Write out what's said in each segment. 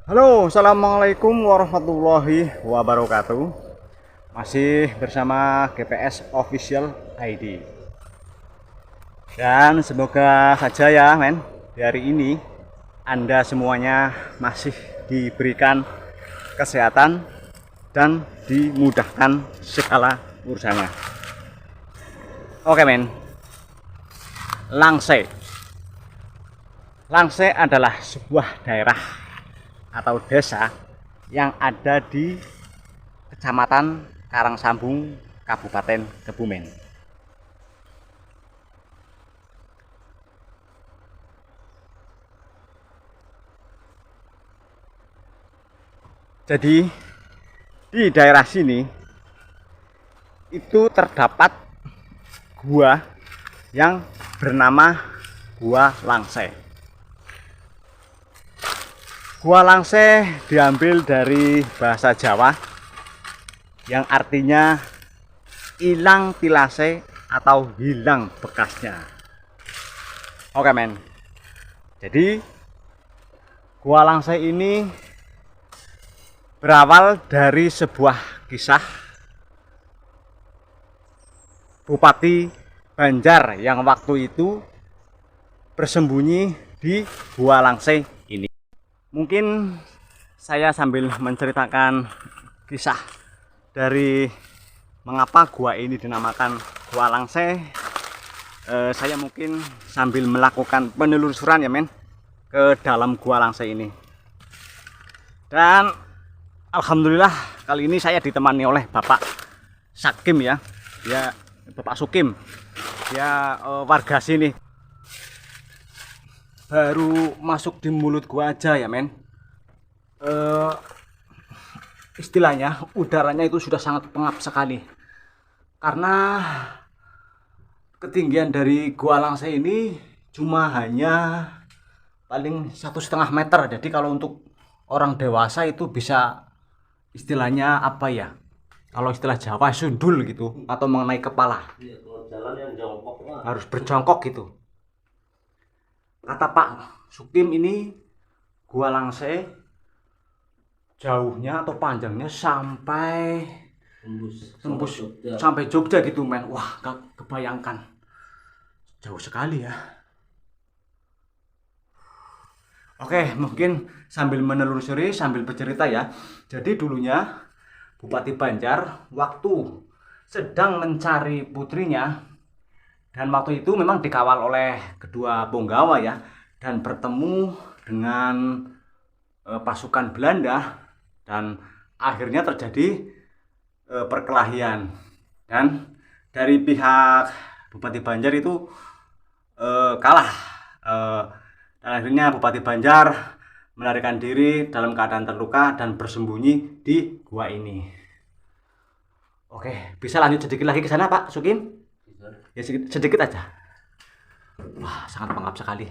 Halo, assalamualaikum warahmatullahi wabarakatuh. Masih bersama GPS Official ID. Dan semoga saja ya, men, di hari ini Anda semuanya masih diberikan kesehatan dan dimudahkan segala urusannya. Oke, men. Langse. Langse adalah sebuah daerah atau desa yang ada di Kecamatan Karangsambung, Kabupaten Kebumen. Jadi di daerah sini itu terdapat gua yang bernama Gua Langse. Gua Langse diambil dari bahasa Jawa yang artinya hilang tilase atau hilang bekasnya. Oke, men. Jadi Gua Langse ini berawal dari sebuah kisah Bupati Banjar yang waktu itu bersembunyi di Gua Langse ini. Mungkin saya sambil menceritakan kisah dari mengapa gua ini dinamakan Gua Langse, saya mungkin sambil melakukan penelusuran ya, men, ke dalam Gua Langse ini. Dan alhamdulillah kali ini saya ditemani oleh Bapak Sakim ya. Dia Bapak Sukim. Dia warga sini. Baru masuk di mulut gua aja ya, men. Istilahnya udaranya itu sudah sangat pengap sekali. Karena ketinggian dari Gua Langse ini cuma hanya paling 1,5 meter. Jadi kalau untuk orang dewasa itu bisa istilahnya apa ya? Kalau istilah Jawa sundul gitu atau mengenai kepala. Iya, kalau jalan yang jongkok lah. Harus berjongkok gitu. Kata Pak Sukim ini Gua Langse jauhnya atau panjangnya sampai tembus sampai Jogja gitu, men. Wah, kebayangkan. Jauh sekali ya. Oke, mungkin sambil menelusuri, sambil bercerita ya. Jadi dulunya Bupati Banjar waktu sedang mencari putrinya, dan waktu itu memang dikawal oleh kedua punggawa ya, dan bertemu dengan pasukan Belanda, dan akhirnya terjadi perkelahian. Dan dari pihak Bupati Banjar itu kalah. Dan akhirnya Bupati Banjar melarikan diri dalam keadaan terluka dan bersembunyi di gua ini. Oke, bisa lanjut sedikit lagi ke sana, Pak Sukim? Ya sedikit aja. Wah, sangat pengap sekali.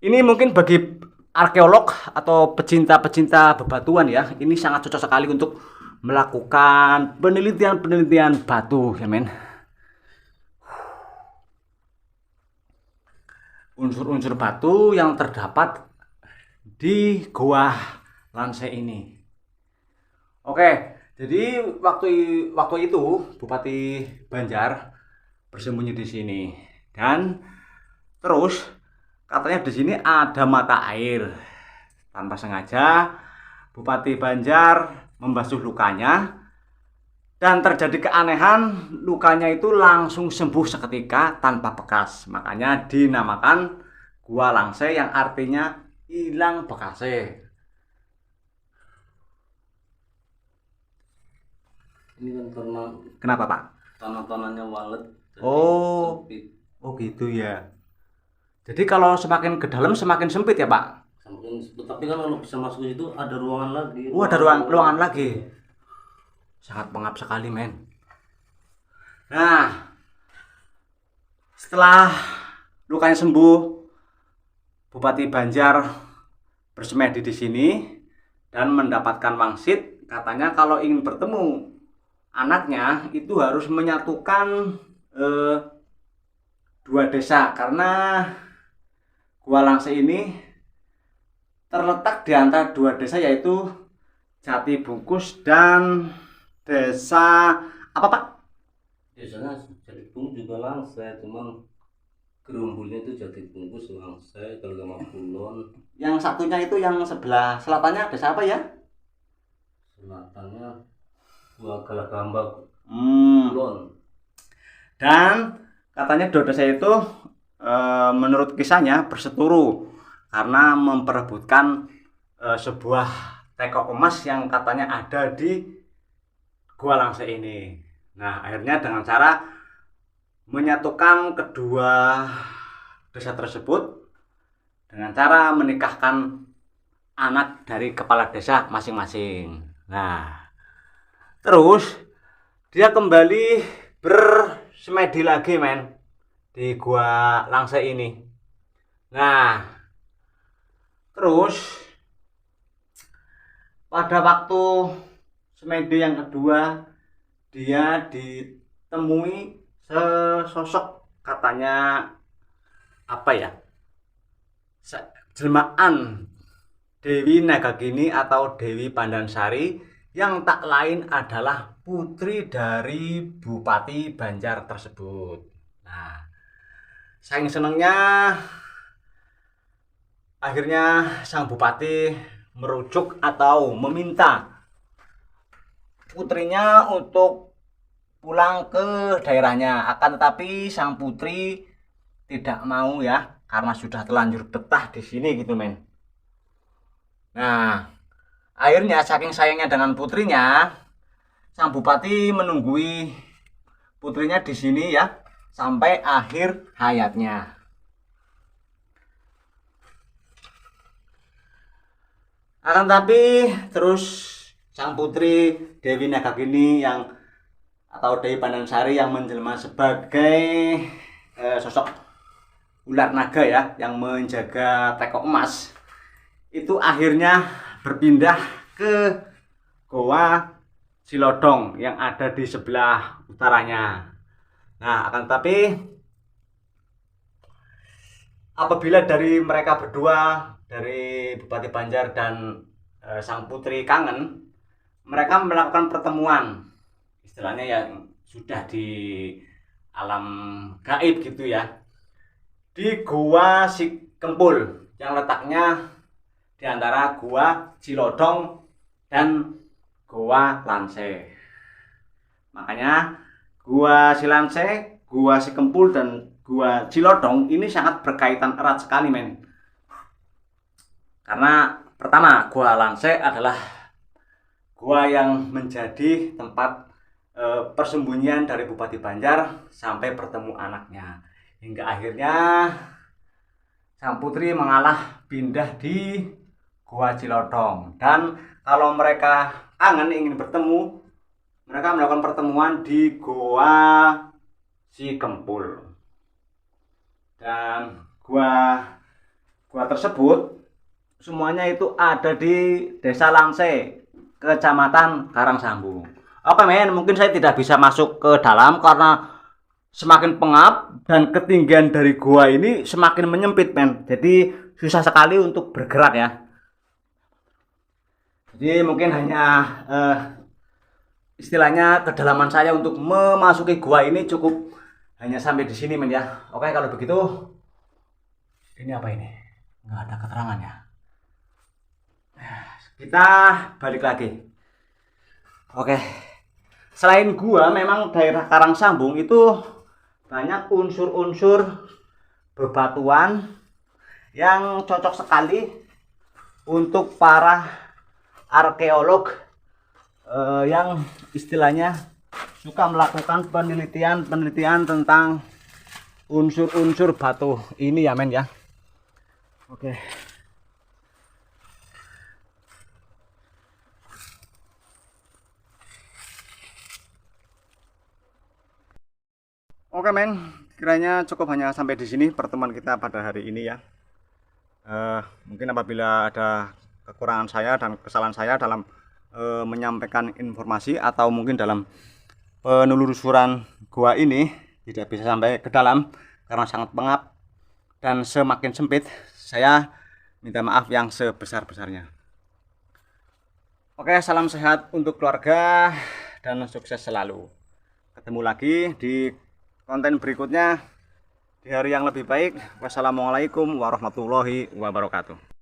Ini mungkin bagi arkeolog atau pecinta-pecinta bebatuan ya, ini sangat cocok sekali untuk melakukan penelitian-penelitian batu ya, men. Unsur-unsur batu yang terdapat di Gua Langse ini. Oke, jadi waktu itu Bupati Banjar bersembunyi di sini, dan terus katanya di sini ada mata air. Tanpa sengaja Bupati Banjar membasuh lukanya dan terjadi keanehan, lukanya itu langsung sembuh seketika tanpa bekas. Makanya dinamakan Gua Langse yang artinya hilang bekasnya. Ini kan karena Kenapa, Pak? tanah-tanahnya walet. Oh, sempit. oh gitu ya. Jadi kalau semakin ke dalam semakin sempit ya, Pak? Tapi kan kalau bisa masuk ke situ ada ruangan lagi. Oh, ada ruangan lagi. Sangat pengap sekali, men. Nah, setelah lukanya sembuh, Bupati Banjar bersemedi di sini dan mendapatkan wangsit. Katanya kalau ingin bertemu anaknya itu harus menyatukan dua desa, karena Gua Langse ini terletak di antara dua desa, yaitu Jati Bungkus dan desa apa Pak? Biasanya Jati Bungkus juga Langsai, cuman gerumbulnya itu Jati Bungkus Langsai, kalau sama Kulon. Yang satunya itu yang sebelah selatannya desa apa ya? Selatannya Gua Galagambak, Hmm. Kulon. Dan katanya dua desa itu menurut kisahnya berseturu karena memperebutkan sebuah teko emas yang katanya ada di Gua Langsai ini. Nah, akhirnya dengan cara menyatukan kedua desa tersebut dengan cara menikahkan anak dari kepala desa masing-masing. Nah, terus dia kembali bersemedi lagi men di Gua Langsai ini. Nah, terus pada waktu semedi yang kedua, dia ditemui sesosok, katanya apa ya, jelmaan Dewi Nagagini atau Dewi Pandansari, yang tak lain adalah putri dari Bupati Banjar tersebut. Nah, saking senangnya akhirnya sang bupati merujuk atau meminta putrinya untuk pulang ke daerahnya. Akan tetapi sang putri tidak mau ya, karena sudah terlanjur betah di sini gitu men. Nah, akhirnya saking sayangnya dengan putrinya, sang bupati menunggui putrinya di sini ya sampai akhir hayatnya. Akan tapi terus sang putri Dewi Nagagini yang atau Dewi Pandansari yang menjelma sebagai sosok ular naga ya, yang menjaga teko emas, itu akhirnya berpindah ke Goa Cilodong yang ada di sebelah utaranya. Nah, akan tapi apabila dari mereka berdua, dari Bupati Banjar dan sang putri kangen, mereka melakukan pertemuan, istilahnya yang sudah di alam gaib gitu ya, di Gua Sikempul yang letaknya di antara Gua Cilodong dan Gua Lansai. Makanya Gua Silansai, Gua Sikempul dan Gua Cilodong ini sangat berkaitan erat sekali men. Karena pertama, Gua Lansai adalah gua yang menjadi tempat persembunyian dari Bupati Banjar sampai bertemu anaknya, hingga akhirnya sang putri mengalah pindah di Gua Cilodong. Dan kalau mereka kangen ingin bertemu, mereka melakukan pertemuan di Gua Sikempul. Dan gua tersebut semuanya itu ada di Desa Langsai, Kecamatan Karangsambung. Oke men, mungkin saya tidak bisa masuk ke dalam karena semakin pengap dan ketinggian dari gua ini semakin menyempit men. Jadi susah sekali untuk bergerak ya. Jadi mungkin hanya istilahnya kedalaman saya untuk memasuki gua ini cukup hanya sampai di sini men ya. Oke, kalau begitu ini apa ini? Nggak ada keterangan ya. Kita balik lagi. Oke. Selain gua, memang daerah Karangsambung itu banyak unsur-unsur bebatuan yang cocok sekali untuk para arkeolog yang istilahnya suka melakukan penelitian tentang unsur-unsur batu ini ya men ya. Oke. Oke men, kiranya cukup hanya sampai di sini pertemuan kita pada hari ini ya. Mungkin apabila ada kekurangan saya dan kesalahan saya dalam menyampaikan informasi atau mungkin dalam penelusuran gua ini tidak bisa sampai ke dalam karena sangat pengap dan semakin sempit, saya minta maaf yang sebesar-besarnya. Oke, salam sehat untuk keluarga dan sukses selalu. Ketemu lagi di konten berikutnya di hari yang lebih baik. Wassalamualaikum warahmatullahi wabarakatuh.